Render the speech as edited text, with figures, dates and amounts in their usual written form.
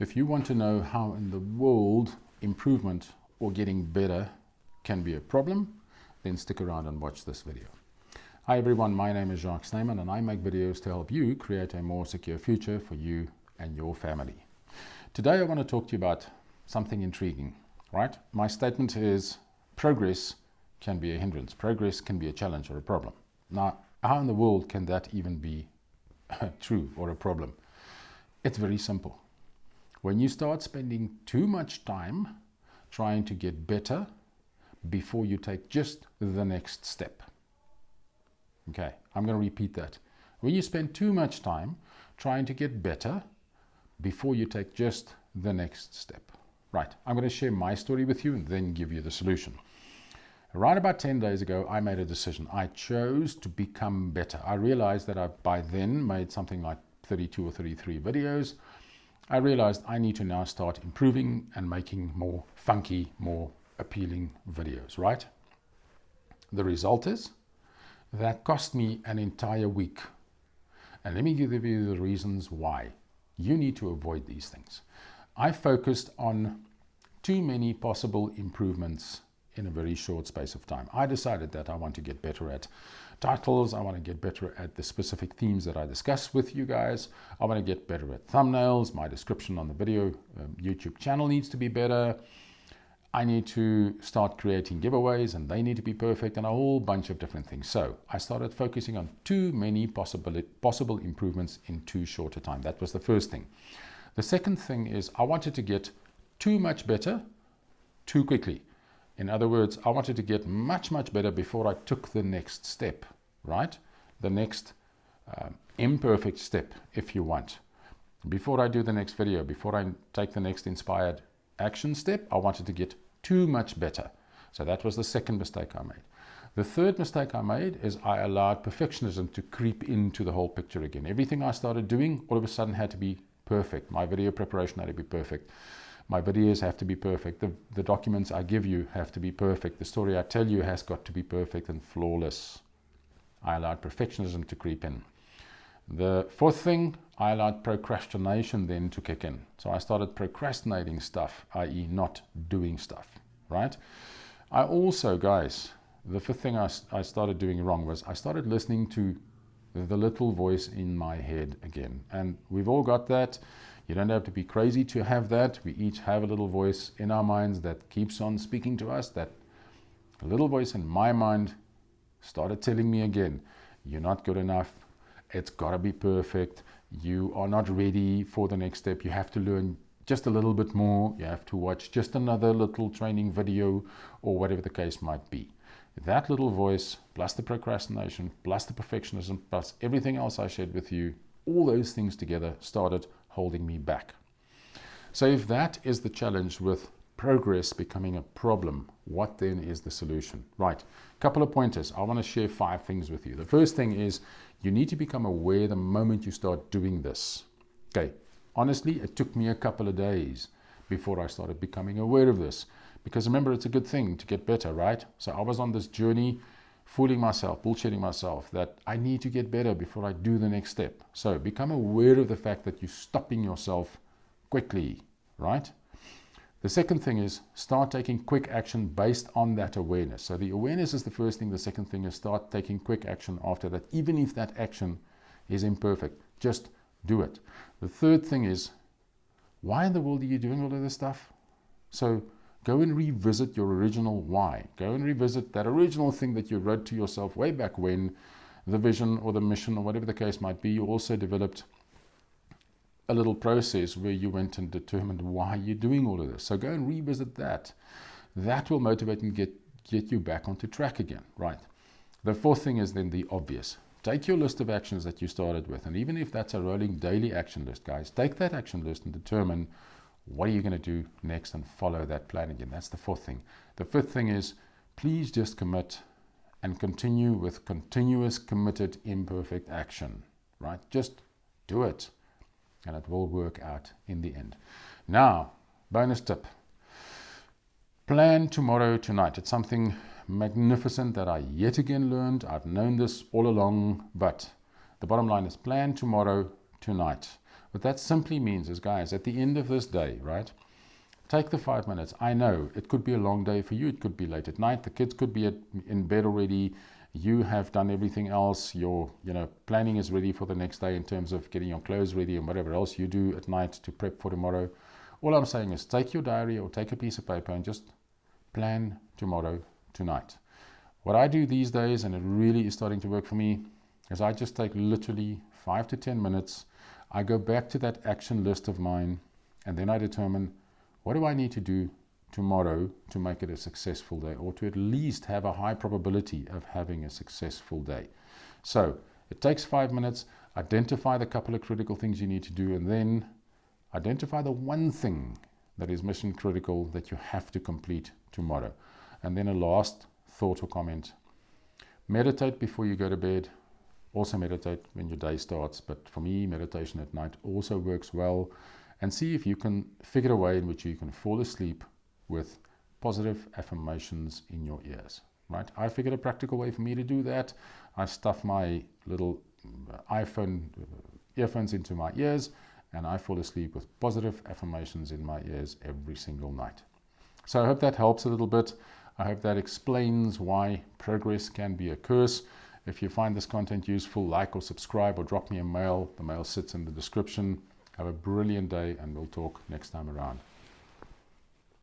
If you want to know how in the world improvement or getting better can be a problem, then stick around and watch this video. Hi everyone, my name is Jacques Snyman and I make videos to help you create a more secure future for you and your family. Today I want to talk to you about something intriguing, right? My statement is progress can be a hindrance. Progress can be a challenge or a problem. Now, how in the world can that even be true or a problem? It's very simple. When you start spending too much time trying to get better before you take just the next step. Okay, I'm going to repeat that. When you spend too much time trying to get better before you take just the next step. Right, I'm going to share my story with you and then give you the solution. Right about 10 days ago, I made a decision. I chose to become better. I realized that I by then made something like 32 or 33 videos. I realized I need to now start improving and making more funky, more appealing videos, right? The result is that cost me an entire week. And let me give you the reasons why. You need to avoid these things. I focused on too many possible improvements in a very short space of time. I decided that I want to get better at titles. I want to get better at the specific themes that I discuss with you guys. I want to get better at thumbnails. My description on the video YouTube channel needs to be better. I need to start creating giveaways and they need to be perfect and a whole bunch of different things. So I started focusing on too many possible improvements in too short a time. That was the first thing. The second thing is I wanted to get too much better too quickly. In other words, I wanted to get much better before I took the next step, right? The next imperfect step, if you want. Before I do the next video, before I take the next inspired action step, I wanted to get too much better. So that was the second mistake I made. The third mistake I made is I allowed perfectionism to creep into the whole picture again. Everything I started doing all of a sudden had to be perfect. My video preparation had to be perfect. My videos have to be perfect. The documents I give you have to be perfect. The story I tell you has got to be perfect and flawless. I allowed perfectionism to creep in. The fourth thing, I allowed procrastination then to kick in. So I started procrastinating stuff, i.e. not doing stuff, right? I also, guys, the fifth thing I started doing wrong was I started listening to the little voice in my head again. And we've all got that. You don't have to be crazy to have that. We each have a little voice in our minds that keeps on speaking to us. That little voice in my mind started telling me again, you're not good enough. It's got to be perfect. You are not ready for the next step. You have to learn just a little bit more. You have to watch just another little training video or whatever the case might be. That little voice, plus the procrastination, plus the perfectionism, plus everything else I shared with you, all those things together started holding me back. So if that is the challenge with progress becoming a problem, what then is the solution? Right, a couple of pointers. I want to share 5 things with you. The first thing is you need to become aware the moment you start doing this. Okay, honestly, it took me a couple of days before I started becoming aware of this. Because remember, it's a good thing to get better, right? So I was on this journey fooling myself, bullshitting myself that I need to get better before I do the next step. So become aware of the fact that you're stopping yourself quickly, right? The second thing is start taking quick action based on that awareness. So the awareness is the first thing. The second thing is start taking quick action after that, even if that action is imperfect. Just do it. The third thing is, why in the world are you doing all of this stuff? So go and revisit your original why. Go and revisit that original thing that you wrote to yourself way back when, the vision or the mission or whatever the case might be. You also developed a little process where you went and determined why you're doing all of this. So go and revisit that. That will motivate and get you back onto track again, right? The fourth thing is then the obvious. Take your list of actions that you started with, and even if that's a rolling daily action list, guys, take that action list and determine what are you going to do next and follow that plan again. That's the fourth thing. The fifth thing is please just commit and continue with continuous, committed, imperfect action, right? Just do it and it will work out in the end. Now, bonus tip. Plan tomorrow tonight. It's something magnificent that I yet again learned. I've known this all along, but the bottom line is plan tomorrow tonight. What that simply means is, guys, at the end of this day, right, take the 5 minutes. I know it could be a long day for you. It could be late at night. The kids could be in bed already. You have done everything else. Your planning is ready for the next day in terms of getting your clothes ready and whatever else you do at night to prep for tomorrow. All I'm saying is take your diary or take a piece of paper and just plan tomorrow, tonight. What I do these days, and it really is starting to work for me, is I just take literally 5 to 10 minutes. I go back to that action list of mine, and then I determine, what do I need to do tomorrow to make it a successful day, or to at least have a high probability of having a successful day? So it takes 5 minutes. Identify the couple of critical things you need to do, and then identify the one thing that is mission critical that you have to complete tomorrow. And then a last thought or comment: meditate before you go to bed. Also meditate when your day starts, but for me, meditation at night also works well. And see if you can figure a way in which you can fall asleep with positive affirmations in your ears, right? I figured a practical way for me to do that. I stuff my little iPhone earphones into my ears, and I fall asleep with positive affirmations in my ears every single night. So I hope that helps a little bit. I hope that explains why progress can be a curse. If you find this content useful, like or subscribe or drop me a mail. The mail sits in the description. Have a brilliant day, and we'll talk next time around.